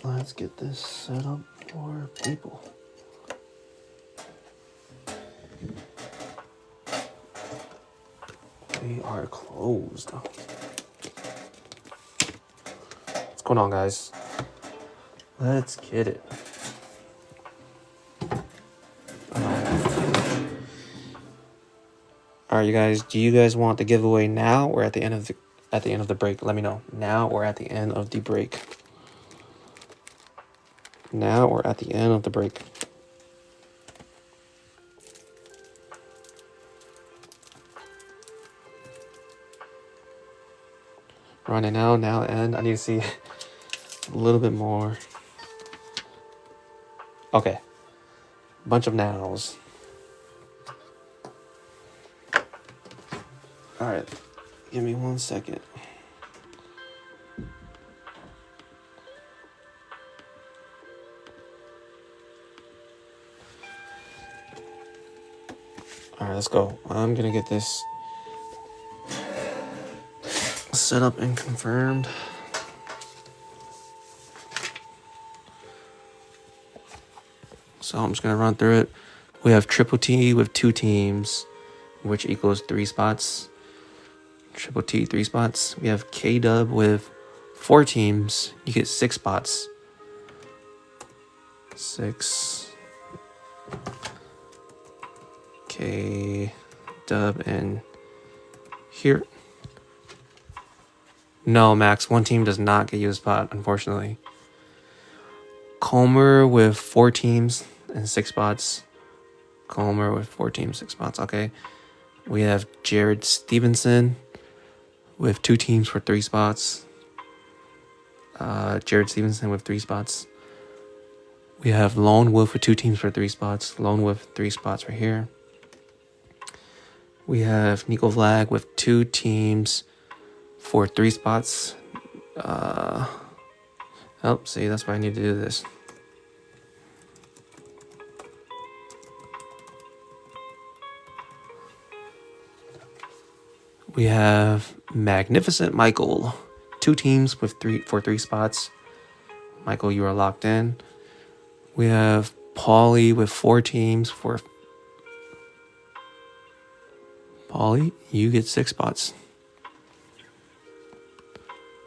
let's get this set up for people. We are closed. What's going on, guys? Let's get it. All right, you guys. Do you guys want the giveaway now or at the end of the break? Let me know now or at the end of the break. Now or at the end of the break. Running now, and I need to see a little bit more. Okay. Bunch of nows. All right. Give me 1 second. All right, let's go. I'm going to get this set up and confirmed. So I'm just going to run through it. We have Triple T with 2 teams, which equals 3 spots. Triple T, 3 spots. We have K-Dub with 4 teams. You get 6 spots. 6. K-Dub and here. No, Max, 1 team does not get you a spot, unfortunately. Comer with 4 teams and 6 spots. Comer with 4 teams, 6 spots. Okay. We have Jared Stevenson with 2 teams for 3 spots. Jared Stevenson with 3 spots. We have Lone Wolf with 2 teams for 3 spots. Lone Wolf, 3 spots right here. We have Nico Vlag with 2 teams for 3 spots. Oh, see, that's why I need to do this. We have Magnificent Michael, 2 teams with 3 spots. Michael, you are locked in. We have Paulie with 4 teams for. Paulie, you get 6 spots.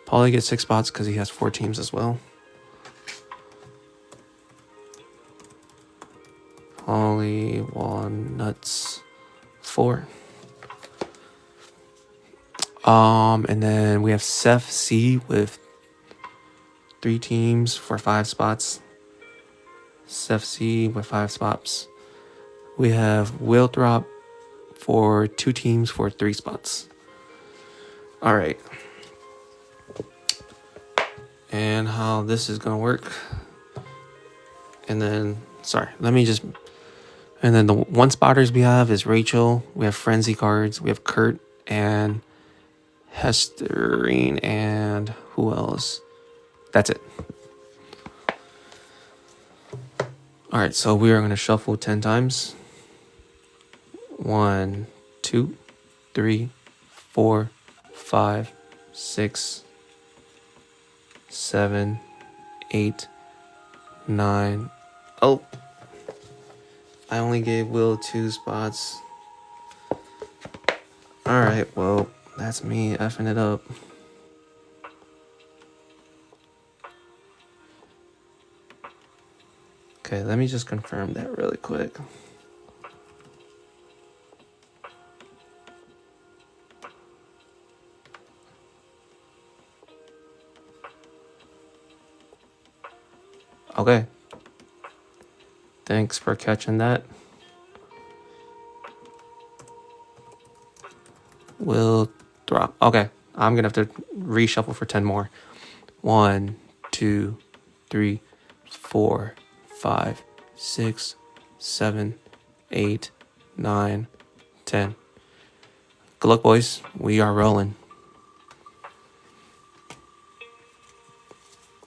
Paulie gets 6 spots because he has 4 teams as well. Paulie, Walnuts, 4. And then we have Seth C with 3 teams for 5 spots. Seth C with 5 spots. We have Will Drop for 2 teams for 3 spots. All right. And how this is going to work. And then, and then the 1 spotters we have is Rachel. We have Frenzy cards. We have Kurt and Hesterine and who else? That's it. All right, so we are going to shuffle 10 times. 1, 2, 3, 4, 5, 6, 7, 8, 9. Oh, I only gave Will 2 spots. All right, well, that's me effing it up. Okay, let me just confirm that really quick. Okay. Thanks for catching that. Will drop. Okay, I'm gonna have to reshuffle for 10 more. 1, 2, 3, 4, 5, 6, 7, 8, 9, 10. Good luck, boys. We are rolling.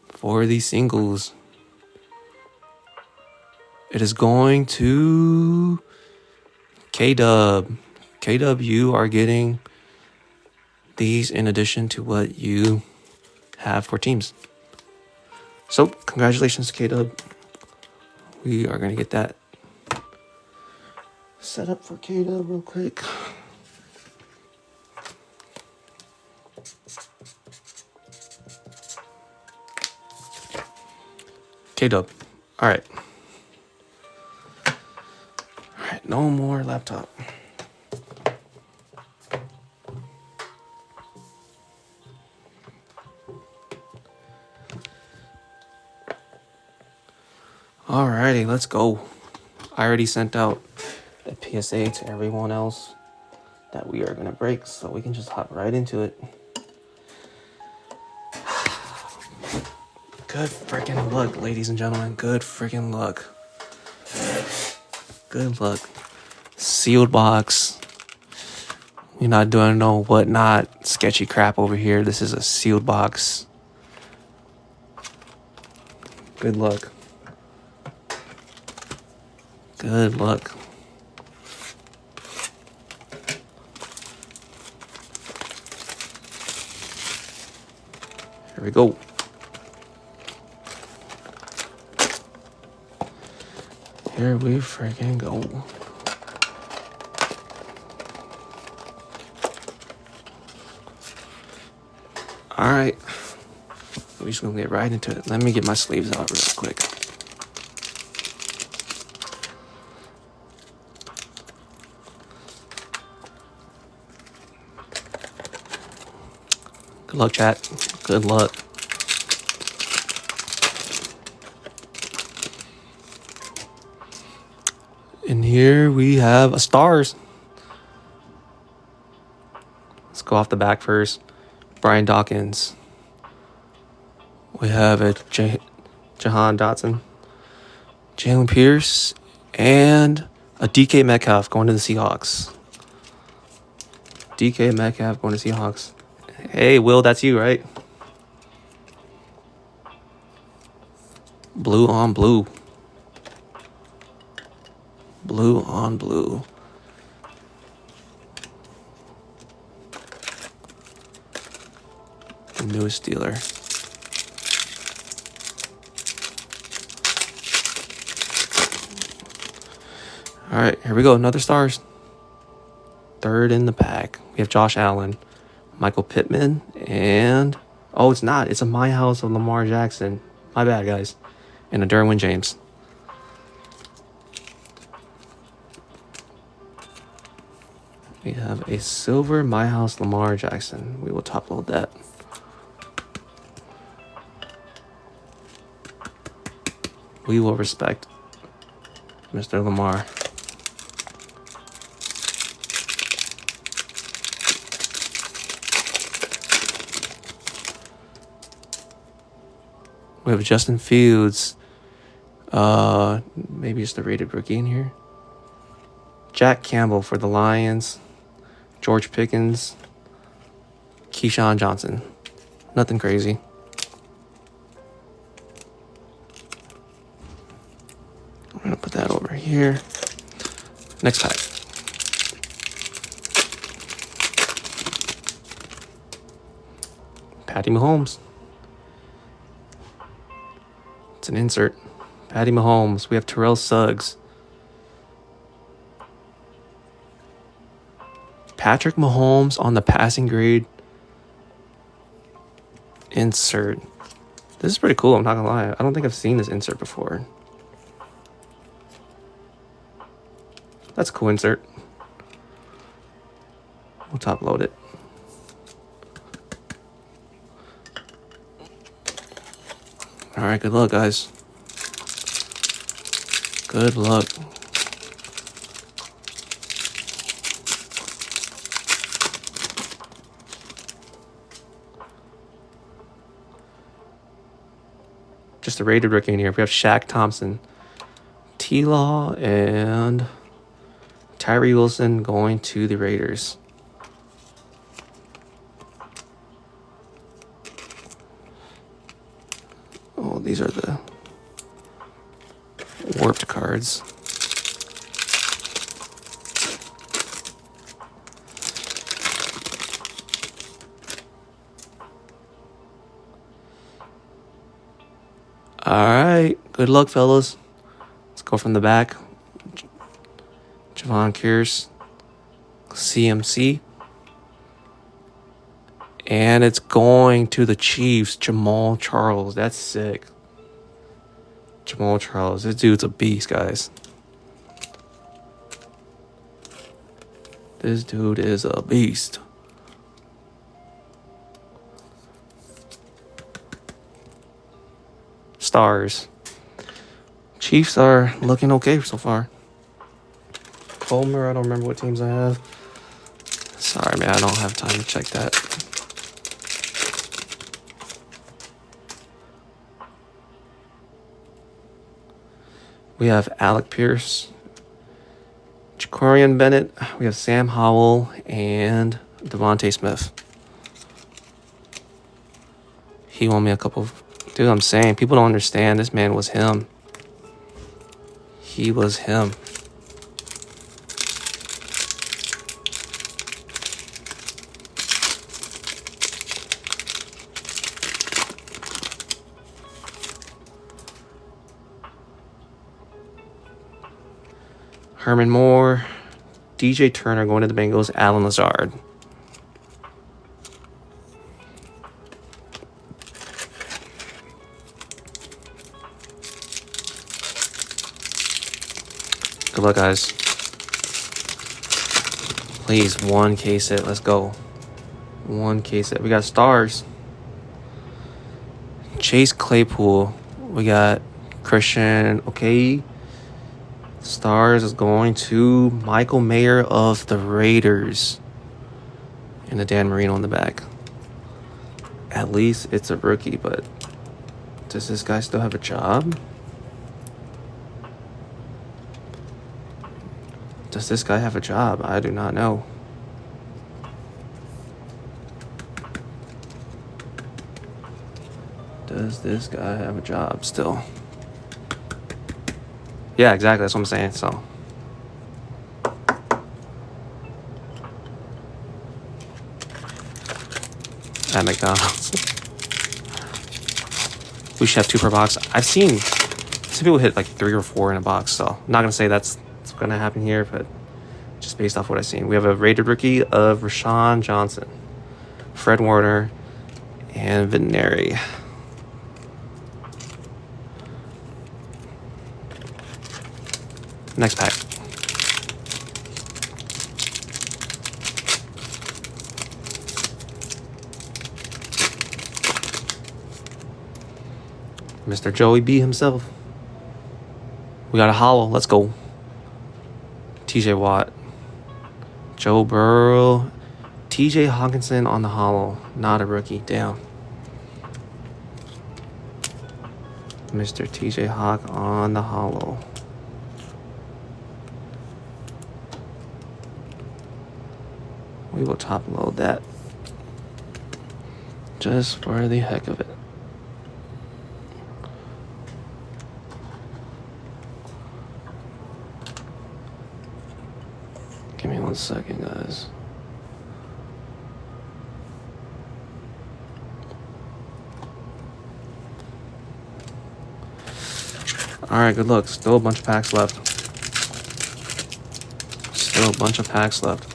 For these singles, it is going to K-Dub. K-Dub, you are getting these in addition to what you have for teams. So, congratulations, K-Dub. We are going to get that set up for K-Dub real quick. K-Dub. All right. All right, no more laptop. Alrighty, let's go. I already sent out the PSA to everyone else that we are going to break, so we can just hop right into it. Good freaking luck, ladies and gentlemen. Good freaking luck. Good luck. Sealed box. We're not doing no whatnot sketchy crap over here. This is a sealed box. Good luck. Good luck. Here we go. Here we freaking go. All right. We're just going to get right into it. Let me get my sleeves out real quick. Good luck, chat. Good luck. And here we have a stars. Let's go off the back first. Brian Dawkins. We have a Jahan Dotson, Jalen Pierce, and a DK Metcalf going to the Seahawks. DK Metcalf going to Seahawks. Hey, Will, that's you, right? Blue on blue. Blue on blue. The newest Steeler. All right, here we go. Another stars. Third in the pack. We have Josh Allen, Michael Pittman, and... Oh, it's not. It's a My House of Lamar Jackson. My bad, guys. And a Derwin James. We have a silver My House Lamar Jackson. We will top load that. We will respect Mr. Lamar. We have Justin Fields. Maybe it's the rated rookie in here. Jack Campbell for the Lions. George Pickens. Keyshawn Johnson. Nothing crazy. I'm going to put that over here. Next pack. Patty Mahomes. It's an insert. Patty Mahomes. We have Terrell Suggs. Patrick Mahomes on the passing grade. Insert. This is pretty cool, I'm not gonna lie. I don't think I've seen this insert before. That's a cool insert. We'll top load it. All right, good luck, guys. Good luck. Just a rated rookie in here. We have Shaq Thompson, T-Law, and Tyree Wilson going to the Raiders. Oh, these are the warped cards. All right. Good luck, fellas. Let's go from the back. Javon Kearse, CMC. And it's going to the Chiefs, Jamal Charles. That's sick. Jamal Charles. This dude's a beast, guys. This dude is a beast. Stars. Chiefs are looking okay so far. Comer, I don't remember what teams I have. Sorry, man, I don't have time to check that. We have Alec Pierce, Jacorian Bennett, we have Sam Howell, and Devontae Smith. He won me a couple of... Dude, I'm saying, people don't understand. This man was him. He was him. Herman Moore, DJ Turner going to the Bengals, Alan Lazard. Good luck, guys. Please, one case hit. Let's go. One case hit. We got stars. Chase Claypool. We got Christian. Okay. Stars is going to Michael Mayer of the Raiders. And the Dan Marino in the back. At least it's a rookie, but does this guy still have a job? Does this guy have a job? I do not know. Does this guy have a job still? Yeah, exactly. That's what I'm saying. So, at McDonald's, we should have 2 per box. I've seen some people hit like 3 or 4 in a box. So, I'm not gonna say that's what's gonna happen here, but just based off what I've seen, we have a rated rookie of Rashawn Johnson, Fred Warner, and Vinary. Next pack. Mr. Joey B himself. We got a hollow. Let's go. TJ Watt. Joe Burrow. TJ Hawkinson on the hollow. Not a rookie. Damn. Mr. TJ Hawk on the hollow. We will top load that just for the heck of it. Give me 1 second, guys. All right, good luck. Still a bunch of packs left. Still a bunch of packs left.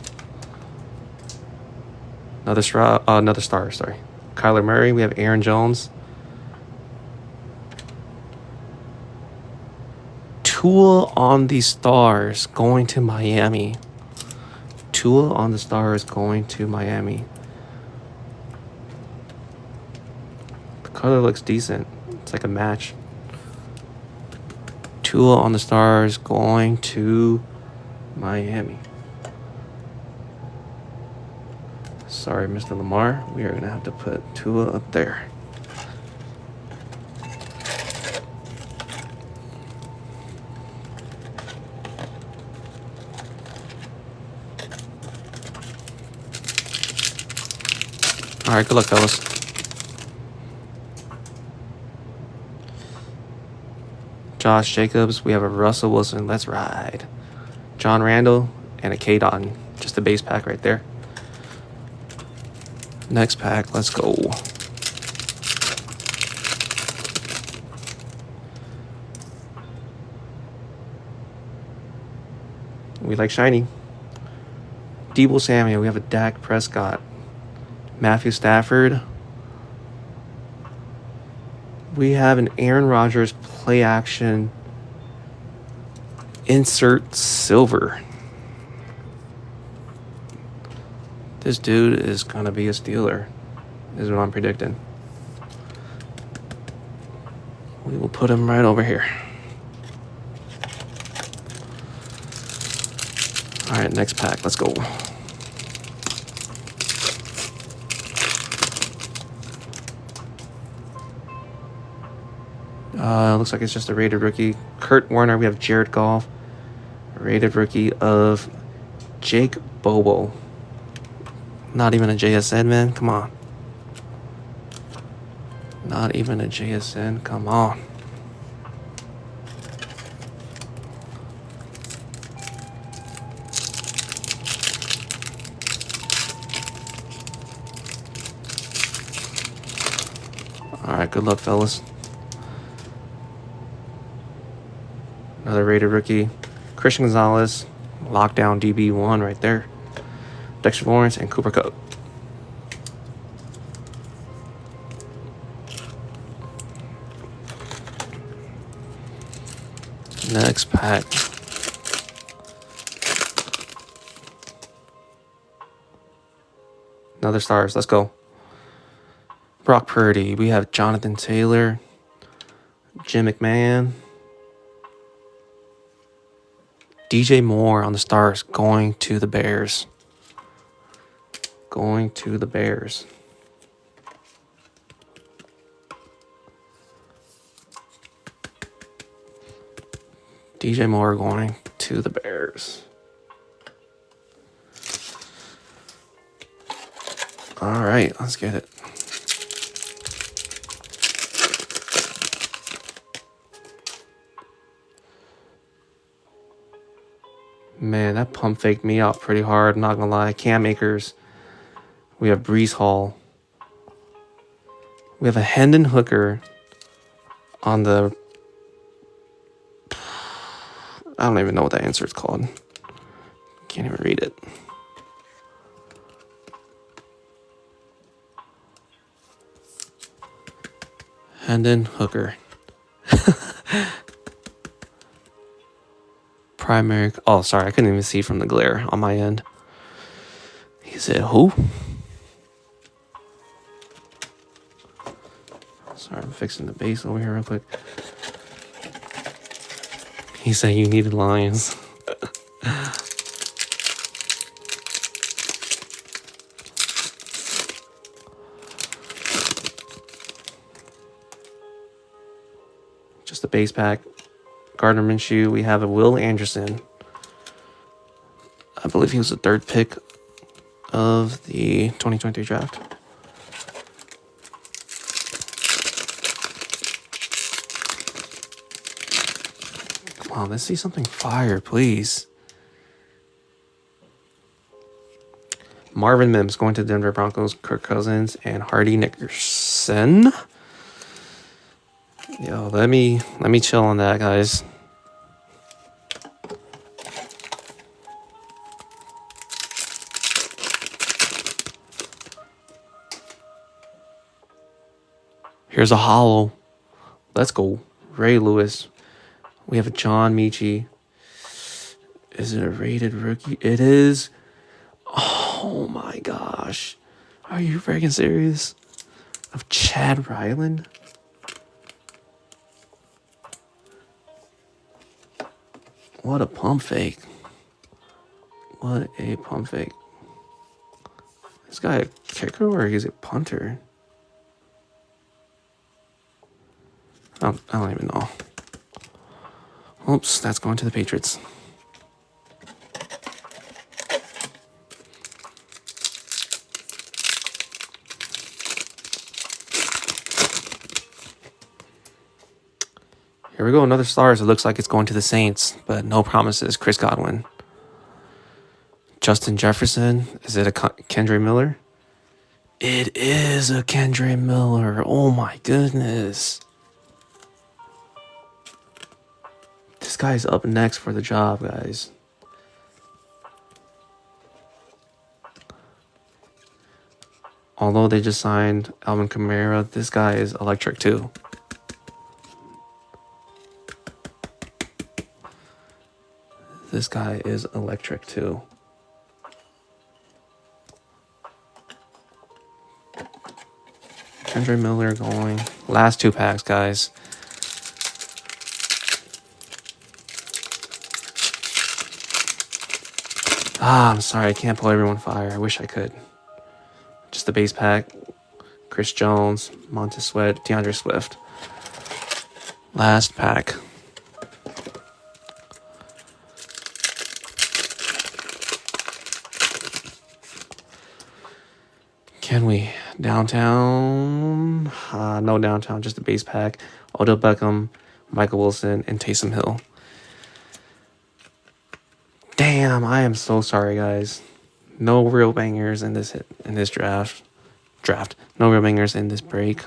Another star, sorry. Kyler Murray. We have Aaron Jones. Tua on the Stars going to Miami. Tua on the Stars going to Miami. The color looks decent. It's like a match. Tua on the Stars going to Miami. Sorry, Mr. Lamar. We are going to have to put Tua up there. All right, good luck, fellas. Josh Jacobs. We have a Russell Wilson. Let's ride. John Randall and a K-Dot. Just a base pack right there. Next pack, let's go. We like shiny. Deebo Samuel. We have a Dak Prescott. Matthew Stafford. We have an Aaron Rodgers play action. Insert silver. This dude is going to be a Steeler, is what I'm predicting. We will put him right over here. All right, next pack. Let's go. Looks like it's just a rated rookie. Kurt Warner. We have Jared Goff. Rated rookie of Jake Bobo. Not even a JSN, man. Come on. Not even a JSN. Come on. All right, good luck, fellas. Another rated rookie. Christian Gonzalez. Lockdown DB1 right there. Dexter Lawrence and Cooper Kupp. Next pack. Another stars. Let's go. Brock Purdy. We have Jonathan Taylor. Jim McMahon. DJ Moore on the stars. Going to the Bears. Going to the Bears. DJ Moore going to the Bears. All right, let's get it. Man, that pump faked me out pretty hard, not gonna lie. Cam Akers. We have Breece Hall. We have a Hendon Hooker on the... I don't even know what that answer is called. Can't even read it. Hendon Hooker. Primary... Oh, sorry. I couldn't even see from the glare on my end. He said, who? Sorry, I'm fixing the base over here real quick. He said you needed Lions. Just a base pack. Gardner Minshew. We have a Will Anderson. I believe he was the third pick of the 2023 draft. Come on, let's see something fire, please. Marvin Mims going to the Denver Broncos. Kirk Cousins and Hardy Nickerson. Yo, let me chill on that, guys. Here's a hollow. Let's go. Ray Lewis. We have a John Michie. Is it a rated rookie? It is. Oh my gosh. Are you freaking serious? Of Chad Ryland? What a pump fake. What a pump fake. This guy a kicker or is it punter? I don't even know. Oops, that's going to the Patriots. Here we go, another stars. It looks like it's going to the Saints, but no promises. Chris Godwin. Justin Jefferson. Is it a Kendre Miller? It is a Kendre Miller. Oh my goodness. This guy's up next for the job, guys. Although they just signed Alvin Kamara, this guy is electric too. This guy is electric too. Kendra Miller going. Last 2 packs, guys. I'm sorry. I can't pull everyone fire. I wish I could. Just the base pack. Chris Jones, Montez Sweat, DeAndre Swift. Last pack. Can we? Downtown? No downtown, just the base pack. Odell Beckham, Michael Wilson, and Taysom Hill. Damn, I am so sorry, guys. No real bangers in this draft. No real bangers in this break.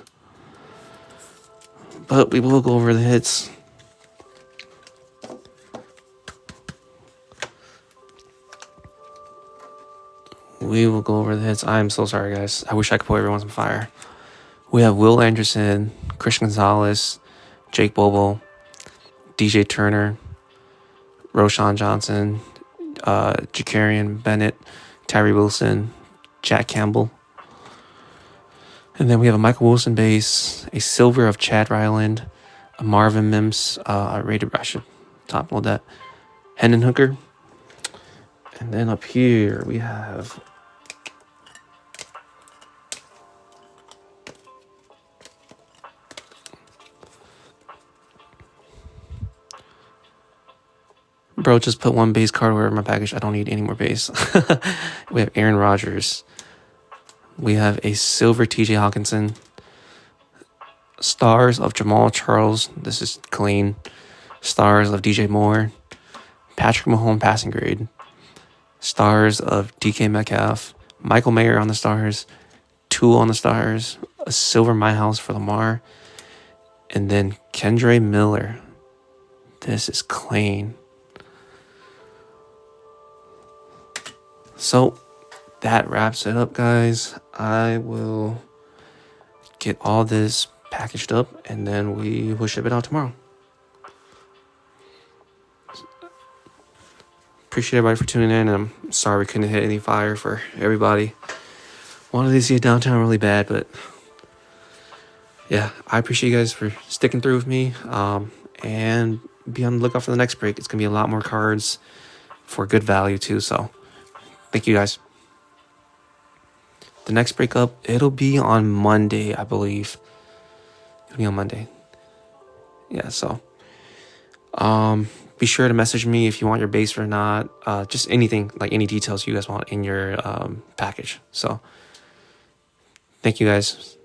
But we will go over the hits. We will go over the hits. I am so sorry, guys. I wish I could put everyone on fire. We have Will Anderson, Christian Gonzalez, Jake Bobo, DJ Turner, Roshan Johnson, Jacarian Bennett, Tyree Wilson, Jack Campbell. And then we have a Michael Wilson base, a silver of Chad Ryland, a Marvin Mims, rated, I should top load that, Hendon Hooker. And then up here we have bro, just put 1 base card over my package. I don't need any more base. We have Aaron Rodgers. We have a silver TJ Hawkinson. Stars of Jamal Charles. This is clean. Stars of DJ Moore. Patrick Mahomes passing grade. Stars of DK Metcalf. Michael Mayer on the stars. Tool on the stars. A silver My House for Lamar. And then Kendre Miller. This is clean. So that wraps it up, guys. I will get all this packaged up and then we will ship it out tomorrow. Appreciate everybody for tuning in. And I'm sorry we couldn't hit any fire for everybody. Wanted to see it downtown really bad, but yeah, I appreciate you guys for sticking through with me. And be on the lookout for the next break. It's gonna be a lot more cards for good value too. So thank you guys. The next breakup, it'll be on Monday, I believe. It'll be on Monday. Yeah, so be sure to message me if you want your base or not. Just anything, like any details you guys want in your package. So thank you guys.